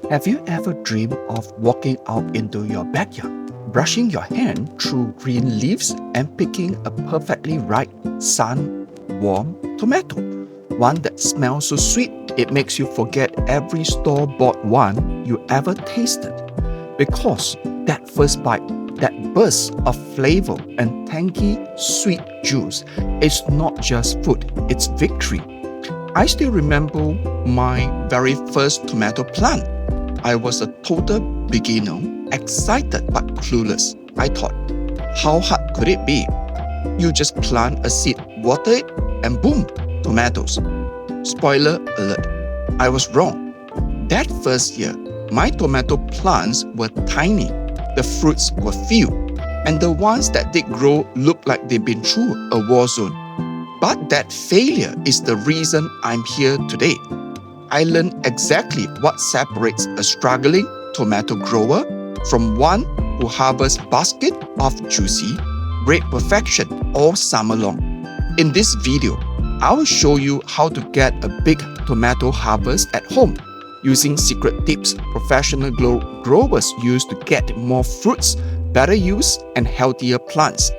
Have you ever dreamed of walking out into your backyard, brushing your hand through green leaves and picking a perfectly ripe, sun-warm tomato? One that smells so sweet it makes you forget every store-bought one you ever tasted. Because that first bite, that burst of flavor and tangy, sweet juice is not just food, it's victory. I still remember my very first tomato plant. I was a total beginner, excited but clueless. I thought, how hard could it be? You just plant a seed, water it, and boom, tomatoes. Spoiler alert, I was wrong. That first year, my tomato plants were tiny, the fruits were few, and the ones that did grow looked like they'd been through a war zone. But that failure is the reason I'm here today. I learned exactly what separates a struggling tomato grower from one who harvests basket of juicy, red perfection all summer long. In this video, I will show you how to get a big tomato harvest at home using secret tips professional growers use to get more fruits, better use, and healthier plants.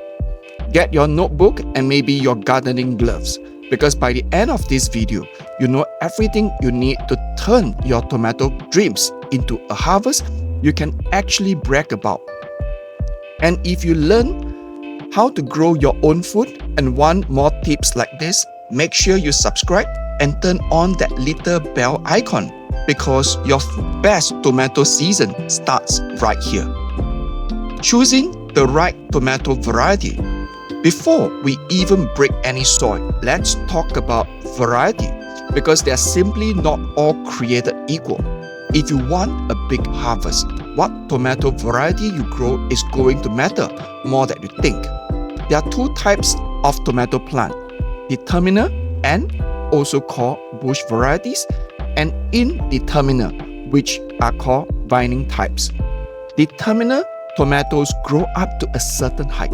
Get your notebook and maybe your gardening gloves, because by the end of this video, you know everything you need to turn your tomato dreams into a harvest you can actually brag about. And if you learn how to grow your own food and want more tips like this, make sure you subscribe and turn on that little bell icon, because your best tomato season starts right here. Choosing the right tomato variety. Before we even break any soil, let's talk about variety, because they are simply not all created equal. If you want a big harvest, what tomato variety you grow is going to matter more than you think. There are two types of tomato plant, determiner and also called bush varieties, and indeterminate, which are called vining types. Determiner tomatoes grow up to a certain height,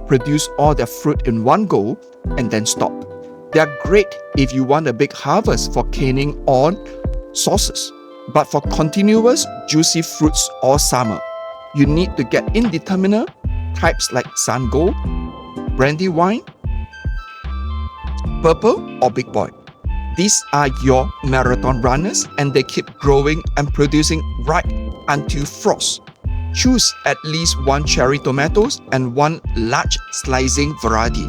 produce all their fruit in one go, and then stop. They are great if you want a big harvest for canning on sauces, but for continuous juicy fruits all summer, you need to get indeterminate types like Sun Gold, Brandywine, Purple, or Big Boy. These are your marathon runners, and they keep growing and producing right until frost. Choose at least one cherry tomatoes and one large slicing variety.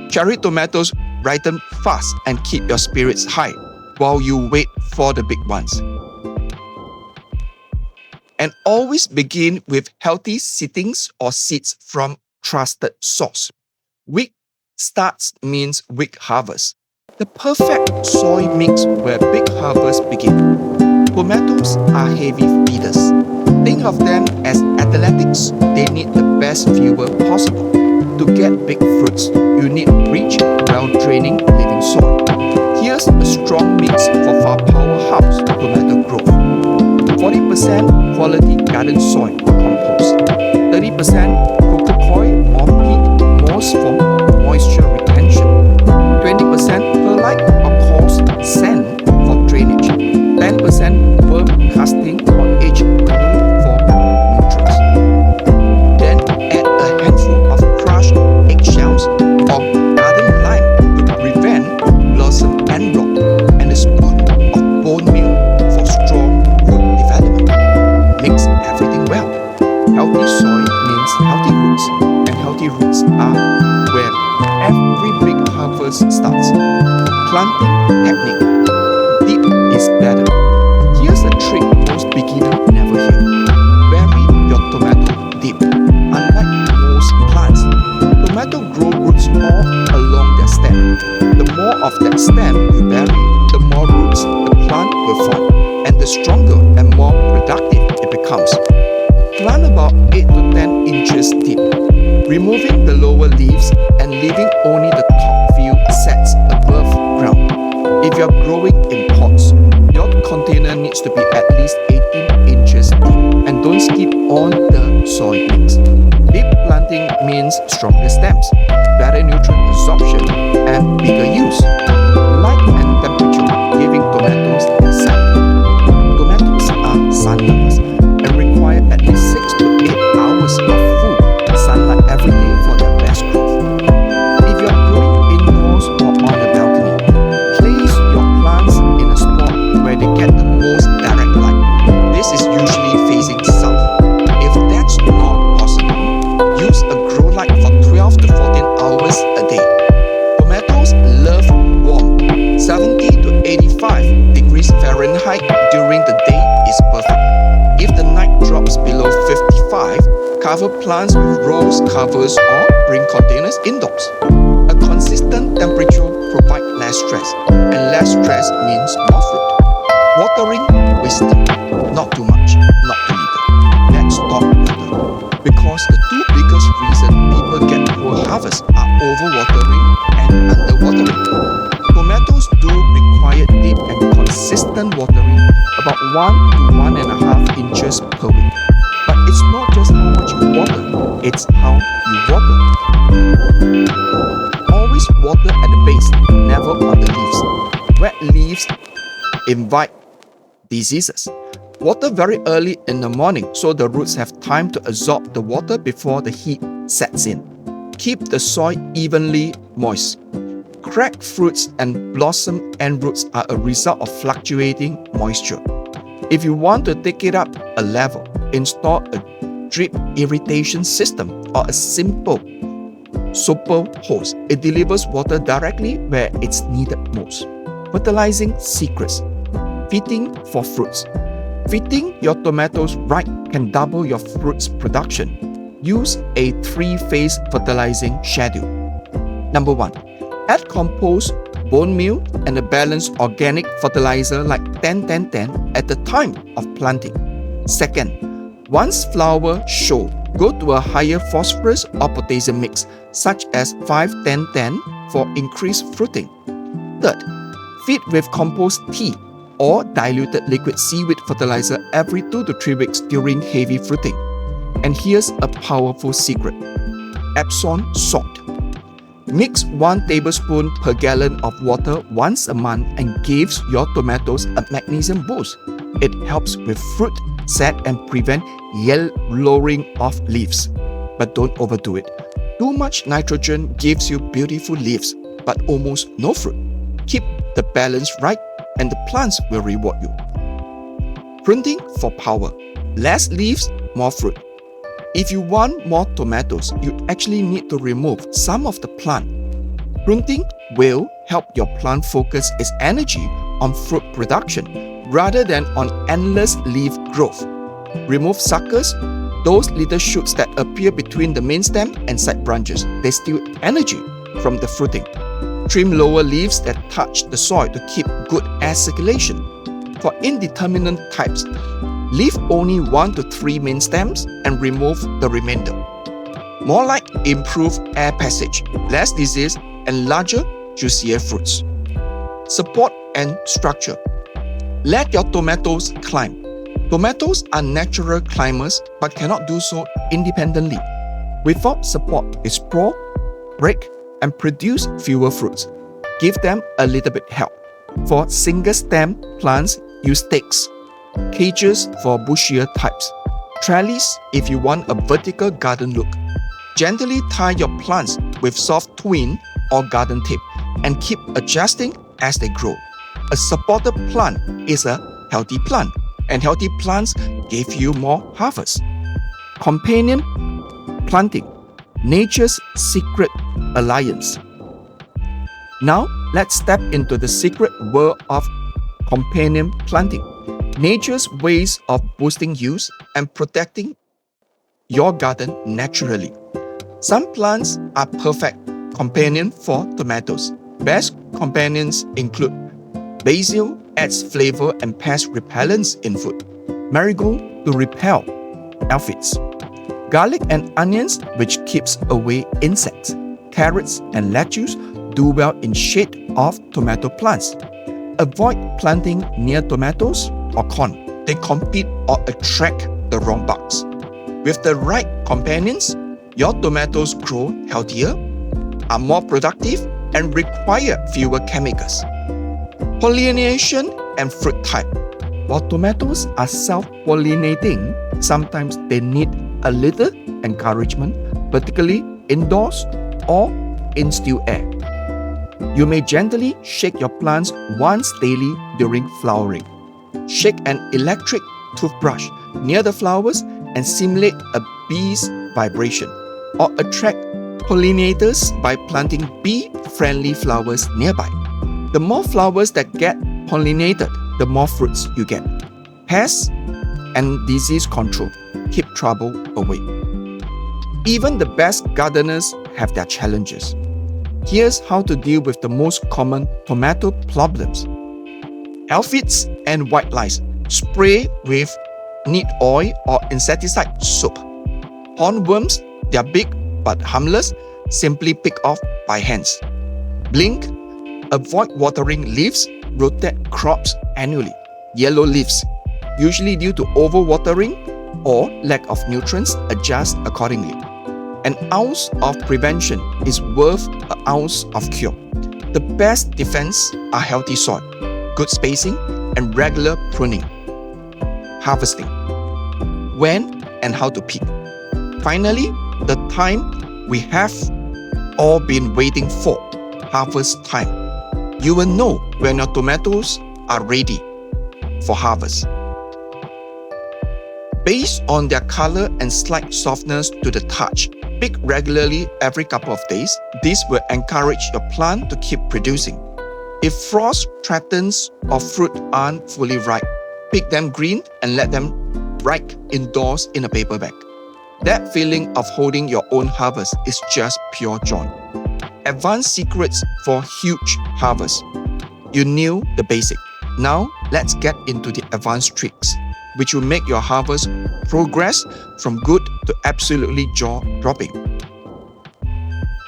Cherry tomatoes ripen fast and keep your spirits high while you wait for the big ones. And always begin with healthy seedlings or seeds from trusted source. Weak starts means weak harvest. The perfect soil mix where big harvests begin. Tomatoes are heavy feeders. Think of them as athletics. They need the best fuel possible. To get big fruits, you need rich, well-draining living soil. Here's a strong mix for powerhouse tomato growth. 40% quality garden soil or compost, 30% cocoa coir or peat moss for moisture retention, 20% perlite or coarse sand for drainage, 10% worm casting or aged manure for nutrients. Then add a handful of crushed eggshells or garden lime to prevent blossom and rot, and a spoon of bone meal for strong root development. Mix everything well. Healthy soil means healthy roots, and healthy roots are where every big harvest starts. Planting technique. Deep is better. Here's a trick most beginners never hear. Bury your tomato deep. Unlike most plants, tomato grow roots all along their stem. The more of that stem you bury, the more roots the plant will form, and the stronger and more productive it becomes. Plant about 8 to 10 inches deep, removing the lower leaves and leaving only the top few sets above ground. If you're growing in pots, your container needs to be at least 18 inches deep, and don't skip on the soil mix. Deep planting means stronger stems, better nutrient absorption, and bigger use. Light and temperature giving tomatoes their sun. Tomatoes are sunny Cover plants with rose covers or green containers indoors. A consistent temperature provides less stress, and less stress means more fruit. Watering wisdom. Not too much, not too little. Let's talk water. Because the two biggest reasons people get poor harvests are overwatering and underwatering. Tomatoes do require deep and consistent watering, about 1 to 1.5 inches per week. But it's not just how much you water, it's how you water. Always water at the base, never on the leaves. Wet leaves invite diseases. Water very early in the morning so the roots have time to absorb the water before the heat sets in. Keep the soil evenly moist. Cracked fruits and blossom end roots are a result of fluctuating moisture. If you want to take it up a level, install a drip irrigation system or a simple super hose. It delivers water directly where it's needed most. Fertilizing secrets. Feeding for fruits. Feeding your tomatoes right can double your fruits production. Use a 3-phase fertilizing schedule. Number 1. Add compost, bone meal, and a balanced organic fertilizer like 10-10-10 at the time of planting. Second, once flowers show, go to a higher phosphorus or potassium mix, such as 5-10-10 for increased fruiting. Third, feed with compost tea or diluted liquid seaweed fertilizer every 2 to 3 weeks during heavy fruiting. And here's a powerful secret. Epsom salt. Mix 1 tablespoon per gallon of water once a month and gives your tomatoes a magnesium boost. It helps with fruit set and prevent yellowing of leaves. But don't overdo it. Too much nitrogen gives you beautiful leaves, but almost no fruit. Keep the balance right and the plants will reward you. Pruning for power. Less leaves, more fruit. If you want more tomatoes, you actually need to remove some of the plant. Pruning will help your plant focus its energy on fruit production rather than on endless leaf growth. Remove suckers, those little shoots that appear between the main stem and side branches. They steal energy from the fruiting. Trim lower leaves that touch the soil to keep good air circulation. For indeterminate types, leave only 1 to 3 main stems and remove the remainder. More like improved air passage, less disease, and larger, juicier fruits. Support and structure. Let your tomatoes climb. Tomatoes are natural climbers but cannot do so independently. Without support, they sprawl, break, and produce fewer fruits. Give them a little bit help. For single-stem plants, use stakes. Cages for bushier types. Trellis if you want a vertical garden look. Gently tie your plants with soft twine or garden tape and keep adjusting as they grow. A supported plant is a healthy plant, and healthy plants give you more harvest. Companion planting. Nature's secret alliance. Now, let's step into the secret world of companion planting. Nature's ways of boosting yields and protecting your garden naturally. Some plants are perfect companion for tomatoes. Best companions include basil, adds flavor and pest repellents in food. Marigold to repel aphids. Garlic and onions, which keeps away insects. Carrots and lettuce do well in shade of tomato plants. Avoid planting near tomatoes or corn. They compete or attract the wrong bugs. With the right companions, your tomatoes grow healthier, are more productive, and require fewer chemicals. Pollination and fruit type. While tomatoes are self-pollinating, sometimes they need a little encouragement, particularly indoors or in still air. You may gently shake your plants once daily during flowering. Shake an electric toothbrush near the flowers and simulate a bee's vibration, or attract pollinators by planting bee-friendly flowers nearby. The more flowers that get pollinated, the more fruits you get. Pests and disease control keep trouble away. Even the best gardeners have their challenges. Here's how to deal with the most common tomato problems. Aphids and white lice. Spray with neem oil or insecticide soap. Hornworms, they are big but harmless. Simply pick off by hands. Blink. Avoid watering leaves. Rotate crops annually. Yellow leaves, usually due to overwatering or lack of nutrients, adjust accordingly. An ounce of prevention is worth an ounce of cure. The best defense are healthy soil, good spacing, and regular pruning. Harvesting. When and how to pick. Finally, the time we have all been waiting for, harvest time. You will know when your tomatoes are ready for harvest. Based on their color and slight softness to the touch, pick regularly every couple of days. This will encourage your plant to keep producing. If frost threatens or fruit aren't fully ripe, pick them green and let them ripe indoors in a paper bag. That feeling of holding your own harvest is just pure joy. Advanced secrets for huge harvest. You knew the basic. Now, let's get into the advanced tricks, which will make your harvest progress from good to absolutely jaw-dropping.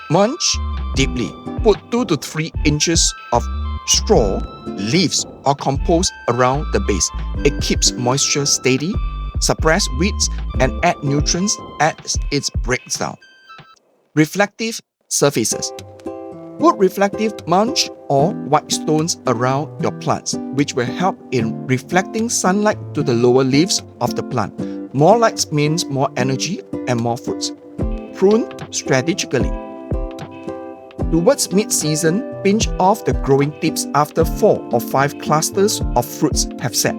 Mulch deeply. Put 2 to 3 inches of straw, leaves, or compost around the base. It keeps moisture steady, suppress weeds, and add nutrients as it breaks down. Reflective surfaces. Put reflective mulch or white stones around your plants, which will help in reflecting sunlight to the lower leaves of the plant. More light means more energy and more fruits. Prune strategically. Towards mid-season, pinch off the growing tips after 4 or 5 clusters of fruits have set.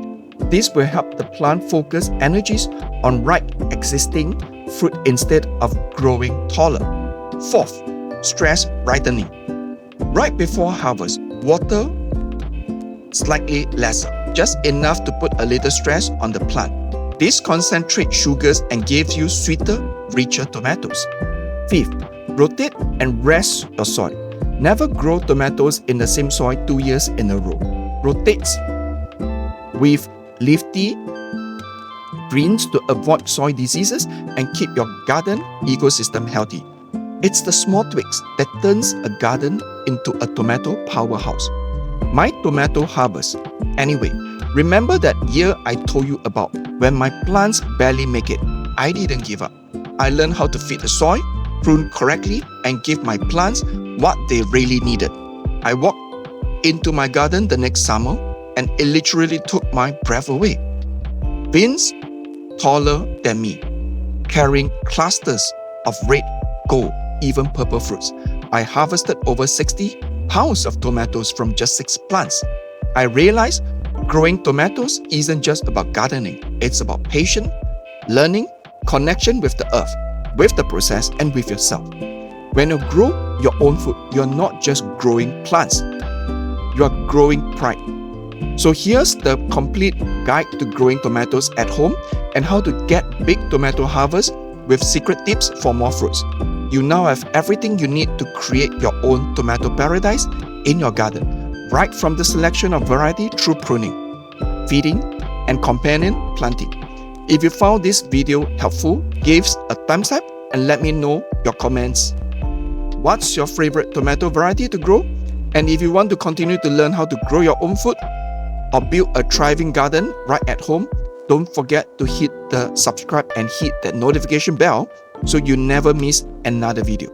This will help the plant focus energies on ripe existing fruit instead of growing taller. Fourth, stress brightening. Right before harvest, water slightly lesser, just enough to put a little stress on the plant. This concentrates sugars and gives you sweeter, richer tomatoes. Fifth, rotate and rest your soil. Never grow tomatoes in the same soil 2 years in a row. Rotate with leafy greens to avoid soil diseases and keep your garden ecosystem healthy. It's the small tweaks that turns a garden into a tomato powerhouse. My tomato harvest. Anyway, remember that year I told you about when my plants barely make it? I didn't give up. I learned how to feed the soil, prune correctly, and give my plants what they really needed. I walked into my garden the next summer and it literally took my breath away. Beans taller than me, carrying clusters of red, gold, even purple fruits. I harvested over 60 pounds of tomatoes from just 6 plants. I realized growing tomatoes isn't just about gardening. It's about patience, learning, connection with the earth, with the process, and with yourself. When you grow your own food, you're not just growing plants, you're growing pride. So here's the complete guide to growing tomatoes at home and how to get big tomato harvest with secret tips for more fruits. You now have everything you need to create your own tomato paradise in your garden, right from the selection of variety through pruning, feeding, and companion planting. If you found this video helpful, give a thumbs up and let me know your comments. What's your favorite tomato variety to grow? And if you want to continue to learn how to grow your own food or build a thriving garden right at home, don't forget to hit the subscribe and hit that notification bell so you never miss another video.